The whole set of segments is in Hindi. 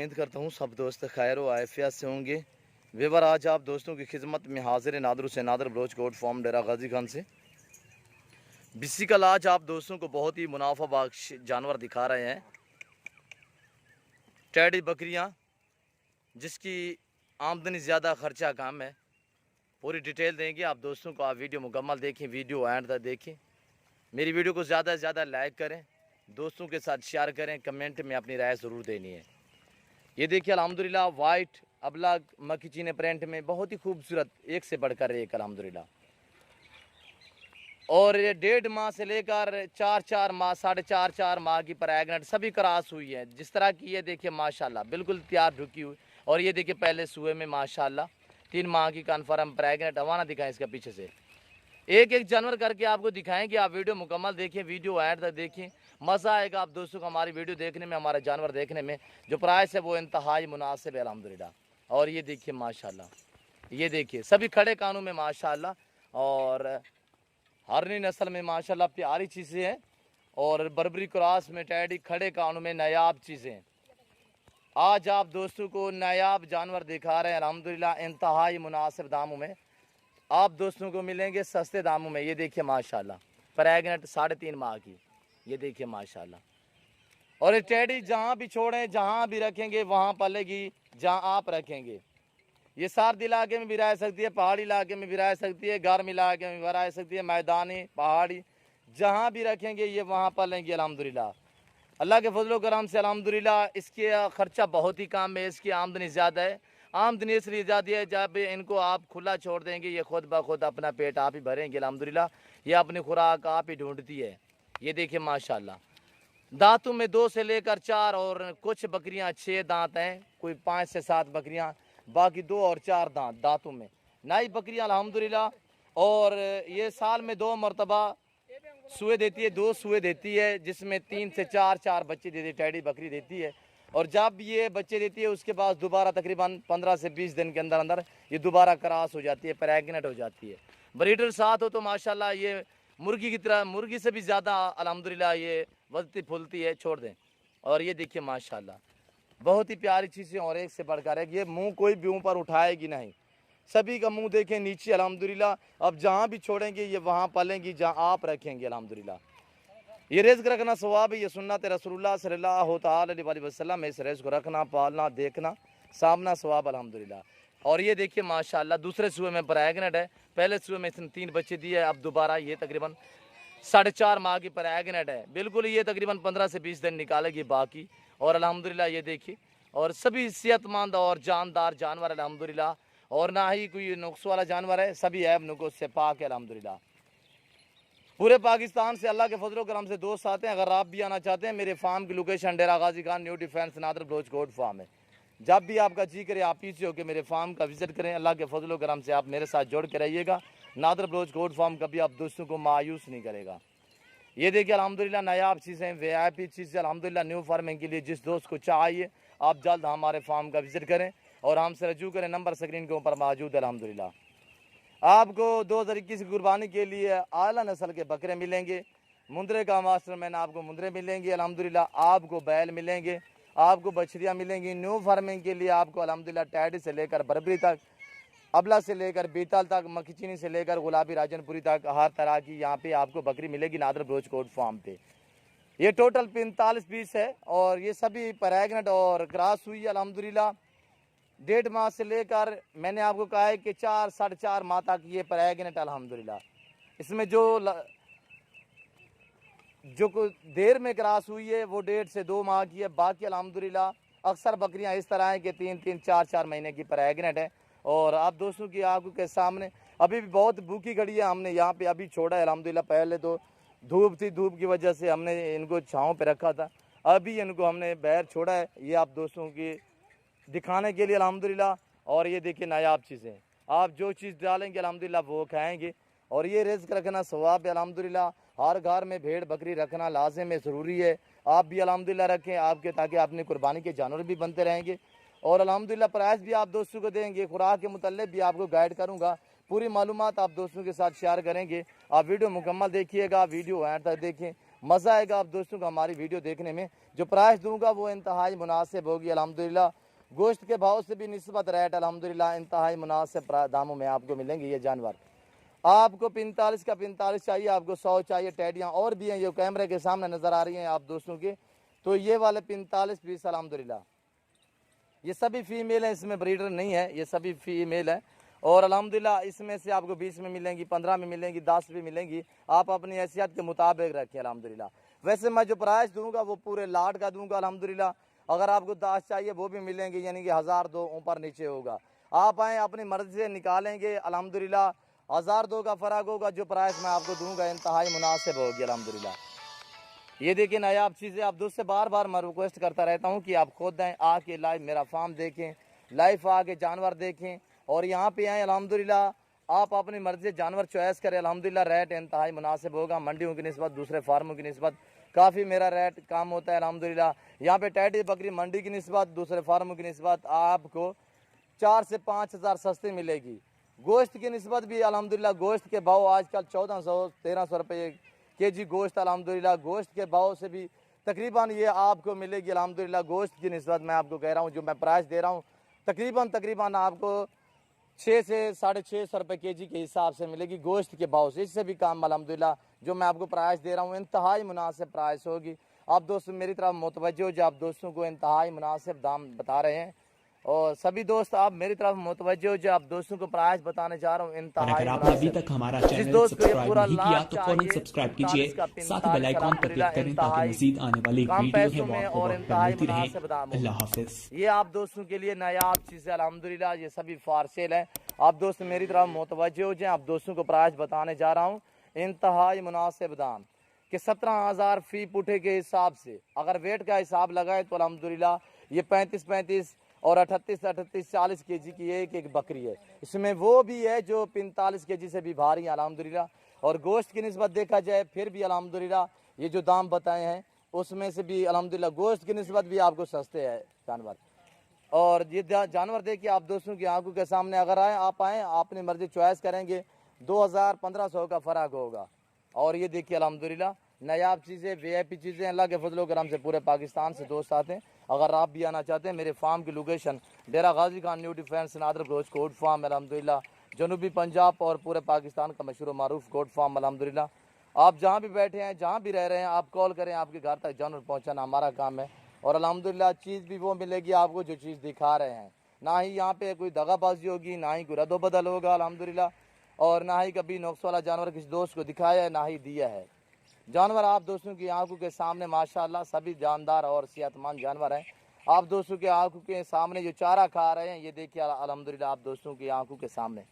उम्मीद करता हूँ सब दोस्त खैर व आफियत से होंगे। वेवर आज आप दोस्तों की खिदमत में हाजिर नादर हुसैन नादर बलोच गोट फार्म डेरा गाजी खान से बिसिकल आज आप दोस्तों को बहुत ही मुनाफा बख्श जानवर दिखा रहे हैं। टैडी बकरियाँ जिसकी आमदनी ज़्यादा खर्चा कम है। पूरी डिटेल देंगे आप दोस्तों को। आप वीडियो मुकम्मल देखें, वीडियो एंड तक देखें। मेरी वीडियो को ज़्यादा से ज़्यादा लाइक करें, दोस्तों के साथ शेयर करें, कमेंट में अपनी राय ज़रूर देनी है। ये देखिए अल्हम्दुलिल्लाह वाइट अबला मक्खी चीने प्रिंट में बहुत ही खूबसूरत, एक से बढ़कर एक अल्हम्दुलिल्लाह। और ये 1.5 माह से लेकर 4 माह 4.5 माह की प्रेग्नेंट सभी क्रॉस हुई है। जिस तरह की ये देखिए माशाल्लाह बिल्कुल तैयार ढुकी हुई। और ये देखिए पहले सुबह में माशाल्लाह 3 माह की कन्फर्म प्रेग्नेंट। हवाना दिखाएं इसका पीछे से एक एक जानवर करके आपको दिखाएंगे। आप वीडियो मुकम्मल देखें, वीडियो एंड तक देखें। मज़ा आएगा आप दोस्तों को हमारी वीडियो देखने में, हमारे जानवर देखने में। जो प्राइस है वो इंतहाई मुनासिब है अल्हम्दुलिल्लाह। और ये देखिए माशाल्लाह, ये देखिए सभी खड़े कानों में माशाल्लाह। और हरनी नस्ल में माशाल्लाह प्यारी चीज़ें हैं। और बर्बरी क्रॉस में टैडी खड़े कानों में नायाब चीज़ें। आज आप दोस्तों को नायाब जानवर दिखा रहे हैं अल्हम्दुलिल्लाह, इंतहाई मुनासिब दामों में आप दोस्तों को मिलेंगे, सस्ते दामों में। ये देखिए माशाल्लाह प्रेग्नेंट 3.5 माह की, ये देखिए माशाल्लाह। और ये टैडी जहाँ भी छोड़ें, जहाँ भी रखेंगे वहाँ पलेगी जहाँ आप रखेंगे। ये सर्द इलाके में भी रह सकती है, पहाड़ी इलाके में भी रह सकती है, गर्म इलाके में भी रह सकती है, मैदानी पहाड़ी जहाँ भी रखेंगे ये वहाँ पलेंगी अल्हम्दुलिल्लाह। अल्लाह के फजलो करम से अल्हम्दुलिल्लाह। इसके खर्चा बहुत ही कम है, इसकी आमदनी ज़्यादा है। आमदनी इसलिए ज़्यादा है जब इनको आप खुला छोड़ देंगे ये खुद ब खुद अपना पेट आप ही भरेंगे अल्हम्दुलिल्लाह। ये अपनी खुराक आप ही ढूंढती है। ये देखिए माशाल्लाह दांतों में 2 से लेकर 4 और कुछ बकरियां 6 दांत हैं, कोई 5 से 7 बकरियां, बाकी 2 और 4 दांतों में नई बकरियां अल्हम्दुलिल्लाह। और ये साल में 2 मरतबा सुए देती है, 2 सुए देती है, जिसमें 3 से 4 बच्चे देती है, टैडी बकरी देती है। और जब ये बच्चे देती है उसके बाद दोबारा तकरीबन 15 से 20 दिन के अंदर अंदर ये दोबारा क्रॉस हो जाती है, प्रेग्नेंट हो जाती है। ब्रीडर साथ हो तो माशाल्लाह ये मुर्गी की तरह, मुर्गी से भी ज़्यादा अल्हम्दुलिल्लाह ये वजती फूलती है, छोड़ दें। और ये देखिए माशाल्लाह बहुत ही प्यारी चीज़ें और एक से बढ़कर है। ये मुँह कोई भी ऊपर उठाएगी नहीं, सभी का मुंह देखें नीचे अल्हम्दुलिल्लाह। अब जहाँ भी छोड़ेंगे ये वहाँ पालेंगी जहाँ आप रखेंगे अल्हम्दुलिल्लाह। ये रिज़्क़ रखना सवाब है, ये सुन्नत रसूलुल्लाह सल्लल्लाहु अलैहि वसल्लम। इस रिज़्क़ को रखना, पालना, देखना, सामना सवाब अल्हम्दुलिल्लाह। और ये देखिए माशाल्लाह दूसरे सूबे में प्रेग्नेंट है। पहले सूबे में इसने 3 बच्चे दिए, अब दोबारा ये तकरीबन 4.5 माह की प्रेग्नेंट है। बिल्कुल ये तकरीबन 15 से 20 दिन निकालेगी बाकी। और अल्हम्दुलिल्लाह ये देखिए और सभी सेहतमंद और जानदार जानवर अल्हम्दुलिल्लाह। और ना ही कोई नुक्स वाला जानवर है, सभी ऐब नुक्स से पाक है अल्हम्दुलिल्लाह। पूरे पाकिस्तान से अल्लाह के फजलो करम से दोस्त आते हैं। अगर आप भी आना चाहते हैं, मेरे फार्म की location Dera Ghazi Khan new defence Nadar Baloch goat farm है। जब भी आपका जी करे आप पीछे होकर मेरे फार्म का विजिट करें। अल्लाह के फजलो करम से आप मेरे साथ जोड़ के रहिएगा। नादर बलोच गोट फार्म कभी आप दोस्तों को मायूस नहीं करेगा। ये देखिए अल्हम्दुलिल्लाह नायाब चीज़ें, VIP चीज़ें अल्हम्दुलिल्लाह। न्यू फार्मिंग के लिए जिस दोस्त को चाहिए आप जल्द हमारे फार्म का विजिट करें और हमसे रजू करें। नंबर स्क्रीन के ऊपर मौजूद है अल्हम्दुलिल्लाह। आपको 2 तरीके से कुर्बानी के लिए आला नस्ल के बकरे मिलेंगे। मुंदरे का मास्टर मैन आपको मुंदरे मिलेंगे अल्हम्दुलिल्लाह। आपको बैल मिलेंगे, आपको बछड़ियाँ मिलेंगी। न्यू फार्मिंग के लिए आपको अल्हम्दुलिल्लाह टैडी से लेकर बर्बरी तक, अबला से लेकर बीतल तक, मक्खीचीनी से लेकर गुलाबी राजनपुरी तक हर तरह की यहाँ पे आपको बकरी मिलेगी नादर बलोच गोट फार्म पे। ये टोटल 45 पीस है और ये सभी प्रेग्नेंट और क्रॉस हुई अल्हम्दुलिल्लाह। 1.5 माह से लेकर मैंने आपको कहा है कि 4-4.5 माह तक ये प्रेग्नेंट अल्हम्दुलिल्लाह। इसमें जो कुछ देर में क्रॉस हुई है वो 1.5 से 2 माह की है। बाकी अल्हम्दुलिल्लाह अक्सर बकरियां इस तरह हैं कि 3-3, 4-4 महीने की प्रेग्नेंट है। और आप दोस्तों की आंखों के सामने अभी भी बहुत भूखी खड़ी है। हमने यहाँ पे अभी छोड़ा है अल्हम्दुलिल्लाह। पहले तो धूप थी, धूप की वजह से हमने इनको छाँव पे रखा था, अभी इनको हमने बाहर छोड़ा है। ये आप दोस्तों की दिखाने के लिए अल्हम्दुलिल्लाह। और ये देखिए नायाब चीज़ें, आप जो चीज़ डालेंगे अल्हम्दुलिल्लाह वो खाएंगे। और ये रिज़्क़ रखना सवाब है अल्हम्दुलिल्लाह। हर घर में भेड़ बकरी रखना लाजिम है, ज़रूरी है। आप भी अल्हम्दुलिल्लाह रखें आपके, ताकि अपनी कुर्बानी के जानवर भी बनते रहेंगे। और अल्हम्दुलिल्लाह प्राइस भी आप दोस्तों को देंगे, खुराक के मुतल्लिक़ भी आपको गाइड करूँगा। पूरी मालूमात आप दोस्तों के साथ शेयर करेंगे। आप वीडियो मुकम्मल देखिएगा, वीडियो एंड तक देखें। मज़ा आएगा आप दोस्तों को हमारी वीडियो देखने में। जो प्राइस दूंगा वो इंतहाई मुनासिब होगी अल्हम्दुलिल्लाह। गोश्त के भाव से भी निस्बत रेट अल्हम्दुलिल्लाह इंतहाई मुनासिब दामों में आपको मिलेंगे ये जानवर। आपको 45 का 45 चाहिए, आपको 100 चाहिए। टैडियाँ और भी हैं, ये कैमरे के सामने नज़र आ रही हैं आप दोस्तों के। तो ये वाले 45 पीस अल्हम्दुलिल्लाह ये सभी फीमेल हैं, इसमें ब्रीडर नहीं है, ये सभी फीमेल है। और अल्हम्दुलिल्लाह इसमें से आपको 20 में मिलेंगी, 15 में मिलेंगी, 10 भी मिलेंगी, आप अपनी हैसियत के मुताबिक रखें अल्हम्दुलिल्लाह। वैसे मैं जो प्राइस दूंगा वो पूरे लाट का दूंगा अल्हम्दुलिल्लाह। अगर आपको 10 चाहिए वो भी मिलेंगे, यानी कि 1002 ऊपर नीचे होगा। आप आएँ अपनी मर्जी से निकालेंगे अल्हम्दुलिल्लाह। 1002 का फ़र्क होगा। जो प्राइस मैं आपको दूंगा इंतहाई मुनासिब होगी अल्हम्दुलिल्लाह। ये देखिए नायाब चीज़ें आप दोस्त से बार बार मैं रिक्वेस्ट करता रहता हूँ कि आप खुद आएँ, आके लाइव मेरा फार्म देखें, लाइव आके जानवर देखें और यहाँ पे आएँ अल्हम्दुलिल्लाह। आप अपनी मर्जी से जानवर चॉइस करें अल्हम्दुलिल्लाह। रेट इंतहाई मुनासिब होगा, मंडियों की निस्बत दूसरे फार्मों की निस्बत काफ़ी मेरा रेट कम होता है अल्हम्दुलिल्लाह। यहाँ पे टैडी बकरी मंडी की निस्बत दूसरे फार्मों की निस्बत आपको 4 से 5 हज़ार सस्ती मिलेगी। गोश्त की निस्बत भी अल्हम्दुलिल्लाह गोश्त के भाव आजकल 1400-1300 रुपये केजी गोश्त अल्हम्दुलिल्लाह। गोश्त के भाव से भी तकरीबन ये आपको मिलेगी अल्हम्दुलिल्लाह। गोश्त की निस्बत मैं आपको कह रहा हूँ, जो मैं प्राइस दे रहा हूँ तकरीबन आपको 6 से 650 रुपये केजी के हिसाब से मिलेगी गोश्त के भाव से। इससे भी कम अल्हम्दुलिल्लाह जो मैं आपको प्राइस दे रहा हूँ इंतहाई मुनासिब प्राइस होगी। आप दोस्त मेरी तरफ मुतवज्जो हो, जो आप दोस्तों को इंतहाई मुनासिब दाम बता रहे हैं। और सभी दोस्त आप मेरी तरफ मुतवज्जो हो, जो आप दोस्तों को प्राइस बताने जा रहा हूँ और इंतहाई अगर आपने अभी मुनासिब। तक हमारा जिस चैनल दोस्त को ये सब्सक्राइब पूरा नहीं किया लाट तो फौरन चाहिए सब्सक्राइब 45 कीजिए, का साथ बेल 45 आइकॉन पर क्लिक अल्हम्दुलिल्लाह करें ताकि इंतहाई मजीद आने वाली कम वीडियो है पैसों वो में आपको और वक्त पर इंतहाई मिलती रहे। मुनासिब दामों में। अल्लाह हाफिज। ये आप दोस्तों के लिए नायाब चीज़ें अल्हम्दुलिल्लाह ये सभी फारसेल हैं। आप दोस्त मेरी तरफ मुतवज्जो हो जाएं, आप दोस्तों को प्राइस बताने जा रहा हूँ इंतहाई मुनासिब दाम कि 17,000 फी पुठे के हिसाब से अगर वेट का हिसाब लगाए तो अल्हम्दुलिल्लाह ये 35-35 और 38-38 40 केजी की एक बकरी है। इसमें वो भी है जो 45 केजी से भी भारी है अल्हम्दुलिल्लाह। और गोश्त की निस्बत देखा जाए फिर भी अल्हम्दुलिल्लाह ये जो दाम बताए हैं उसमें से भी अल्हम्दुलिल्लाह गोश्त की निस्बत भी आपको सस्ते है जानवर। और ये जानवर देखिए आप दोस्तों की आंखों के सामने अगर आप आएँ अपनी मर्जी चॉइस करेंगे 2000-1500 का फ़र्क होगा। और ये देखिए अल्हम्दुलिल्लाह नायाब चीज़ें वीआईपी चीज़ें अल्लाह के फजल करम से पूरे पाकिस्तान से दोस्त आते हैं। अगर आप भी आना चाहते हैं मेरे फार्म की location Dera Ghazi Khan new defence Nadar गोश्त गोट फार्म अल्हम्दुलिल्लाह जनूबी पंजाब और पूरे पाकिस्तान का मशहूर मारूफ गोट फार्म अल्हम्दुलिल्लाह। आप जहाँ भी बैठे हैं जहाँ भी रह रहे हैं आप कॉल करें, आपके घर तक जानवर पहुँचाना हमारा काम है। और अल्हम्दुलिल्लाह चीज़ भी वो मिलेगी आपको जो चीज़ दिखा रहे हैं। ना ही यहाँ पे कोई दगाबाजी होगी, ना ही कोई रद्दोबदल होगा अल्हम्दुलिल्लाह। और ना ही कभी नुक्स वाला जानवर किसी दोस्त को दिखाया है ना ही दिया है। जानवर आप दोस्तों की आंखों के सामने माशाल्लाह सभी जानदार और सेहतमंद जानवर हैं। आप दोस्तों के आंखों के सामने जो चारा खा रहे हैं ये देखिए अल्हम्दुलिल्लाह आप दोस्तों की आंखों के सामने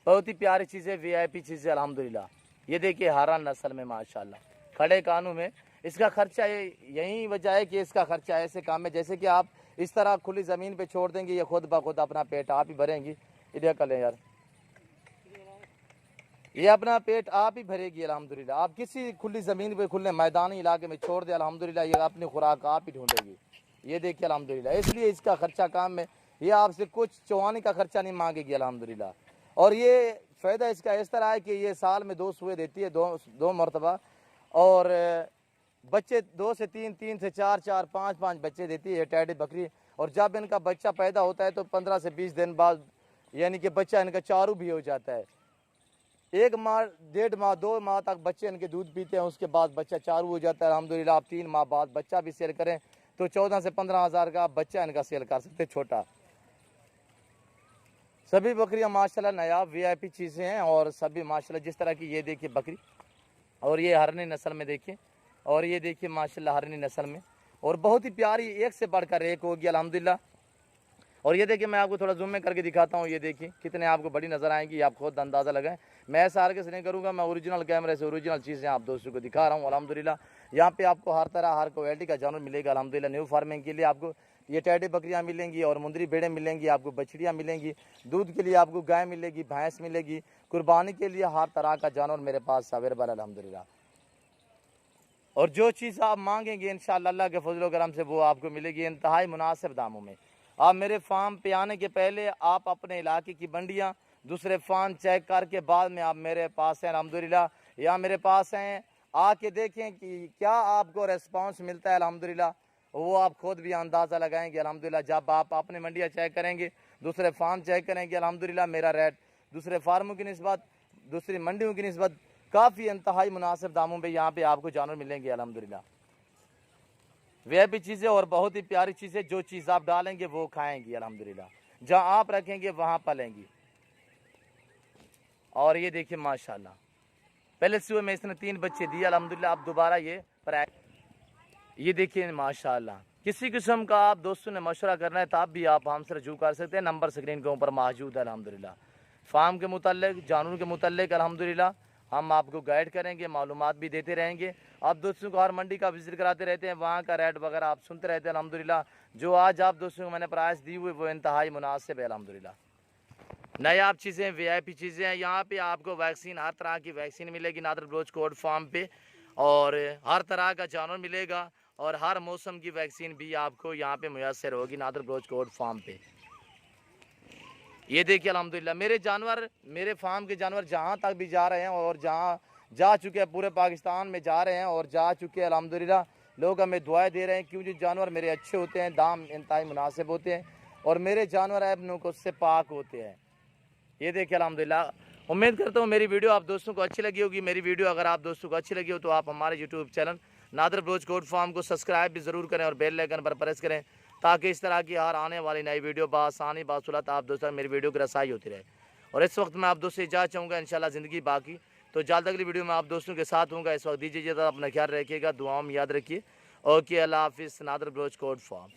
बहुत ही प्यारी चीज़ें वीआईपी चीज़ें अल्हम्दुलिल्लाह। ये देखिए हरा नस्ल में माशाल्लाह खड़े कानों में। इसका खर्चा यही वजह है कि इसका खर्चा ऐसे काम है जैसे कि आप इस तरह खुली ज़मीन पे छोड़ देंगे ये खुद ब खुद अपना पेट आप ही भरेंगी। इधर कर लें यार, ये अपना पेट आप ही भरेगी अल्हम्दुलिल्लाह। आप किसी खुली ज़मीन पे खुले मैदानी इलाके में छोड़ दे अल्हम्दुलिल्लाह ये अपनी खुराक आप ही ढूंढेगी। ये देखिए अल्हम्दुलिल्लाह, इसलिए इसका खर्चा काम है। ये आपसे कुछ चौवानी का खर्चा नहीं मांगेगी अल्हम्दुलिल्लाह। और ये फ़ायदा इसका इस तरह है कि ये साल में 2 सुए देती है, दो मरतबा। और बच्चे 2 से 3, 3 से 4, 4, 5, 5 बच्चे देती है टैडी बकरी। और जब इनका बच्चा पैदा होता है तो 15 से 20 दिन बाद यानी कि बच्चा इनका चारू भी हो जाता है। 1 माह, 1.5 माह, 2 माह तक बच्चे इनके दूध पीते हैं, उसके बाद बच्चा चारू हो जाता है अल्हम्दुलिल्लाह। आप 3 माह बाद बच्चा भी सेल करें तो 14 से 15 हज़ार का बच्चा इनका सेल कर सकते छोटा। सभी बकरियां माशाल्लाह नायाब वीआईपी चीज़ें हैं और सभी माशाल्लाह जिस तरह की ये देखिए बकरी और ये हरनी नस्ल में देखिए। और ये देखिए माशाल्लाह हरनी नस्ल में और बहुत ही प्यारी एक से बढ़कर एक होगी अल्हम्दुलिल्लाह। और ये देखिए मैं आपको थोड़ा जूम में करके दिखाता हूँ। ये देखिए कितने आपको बड़ी नज़र आएंगी, आप खुद अंदाज़ा लगाएं। मैं ऐसा हरगिज़ नहीं करूँगा, मैं ओरिजिनल कैमरे से ओरिजिनल चीज़ें आप दोस्तों को दिखा रहा हूँ अल्हम्दुलिल्लाह। यहाँ पे आपको हर तरह हर क्वालिटी का जानवर मिलेगा अल्हम्दुलिल्लाह। न्यू फार्मिंग के लिए आपको ये टैडी बकरियाँ मिलेंगी और मुंदरी भेड़ें मिलेंगी, आपको बछड़ियाँ मिलेंगी, दूध के लिए आपको गाय मिलेगी, भैंस मिलेगी, कुर्बानी के लिए हर तरह का जानवर मेरे पास अवेलेबल अल्हम्दुलिल्लाह। और जो चीज़ आप मांगेंगे इंशाअल्लाह अल्लाह के फजल करम से वो आपको मिलेगी इंतहाई मुनासिब दामों में। आप मेरे फार्म पे आने के पहले आप अपने इलाके की मंडियाँ दूसरे फार्म चेक करके बाद में आप मेरे पास हैं अल्हम्दुलिल्लाह। या मेरे पास हैं आके देखें कि क्या आपको रेस्पॉन्स मिलता है अल्हम्दुलिल्लाह, वो आप खुद भी अंदाज़ा लगाएंगे अल्हम्दुलिल्लाह। जब आप अपने मंडियाँ चेक करेंगे, दूसरे फार्म चेक करेंगे, अल्हम्दुलिल्लाह मेरा रेट दूसरे फार्मों की निस्बत, दूसरी मंडियों की निस्बत काफ़ी इंतहाई मुनासिब दामों पे यहाँ पे आपको जानवर मिलेंगे अल्हम्दुलिल्लाह। वह भी चीज़ें और बहुत ही प्यारी चीज़ें, जो चीज़ आप डालेंगे वो खाएंगी अल्हम्दुलिल्लाह, जहाँ आप रखेंगे वहाँ पलेंगी। और ये देखिए माशाल्लाह, पहले सुबह में इसने 3 बच्चे दिए अल्हम्दुलिल्लाह, अब दोबारा ये देखिए माशाल्लाह। किसी किस्म का आप दोस्तों ने मशवरा करना है तब भी आप हमसे रजू कर सकते हैं, नंबर स्क्रीन के ऊपर मौजूद है अल्हम्दुलिल्लाह। फार्म के मुतल्लिक, जानवरों के मुतल्लिक अल्हम्दुलिल्लाह हम आपको गाइड करेंगे, मालूमात भी देते रहेंगे। आप दोस्तों को हर मंडी का विजिट कराते रहते हैं, वहाँ का रेट वगैरह आप सुनते रहते हैं अल्हम्दुलिल्लाह। जो आज आप दोस्तों को मैंने प्राइस दी हुई वो इंतहाई मुनासिब है अल्हम्दुलिल्लाह। नायाब चीज़ें, वीआईपी चीज़ें हैं। यहाँ पे आपको वैक्सीन, हर तरह की वैक्सीन मिलेगी नादर बलोच कोट फार्म पे, और हर तरह का जानवर मिलेगा, और हर मौसम की वैक्सीन भी आपको यहाँ पे मुयसर होगी नादर बलोच कोट फार्म पे। ये देखिए अल्हम्दुलिल्लाह मेरे जानवर, मेरे फार्म के जानवर जहाँ तक भी जा रहे हैं और जहाँ जा चुके हैं, पूरे पाकिस्तान में जा रहे हैं और जा चुके हैं अल्हम्दुलिल्लाह। लोग हमें दुआएं दे रहे हैं, क्योंकि जानवर मेरे अच्छे होते हैं, दाम इंतहाई मुनासिब होते हैं, और मेरे जानवर ऐब नुक्स से पाक होते हैं। ये देखिए अल्हम्दुलिल्लाह। उम्मीद करता हूँ मेरी वीडियो आप दोस्तों को अच्छी लगी होगी। मेरी वीडियो अगर आप दोस्तों को अच्छी लगी हो तो आप हमारे YouTube channel Nadir Baloch Kot farm को सब्सक्राइब भी ज़रूर करें और बेल आइकन पर प्रेस करें, ताकि इस तरह की हर आने वाली नई वीडियो बासानी बासुलत आप दोस्तों मेरी वीडियो की रसाई होती रहे। और इस वक्त मैं आप दोस्तों से इजाज़त चाहूँगा, इंशाल्लाह ज़िंदगी बाकी। तो जल्द अगली वीडियो में आप दोस्तों के साथ हूँगा। इस वक्त दीजिए, अपना ख्याल रखिएगा, दुआओं में याद रखिए। ओके, अल्लाह हाफिज़। नादर बलोच कोट फार्म।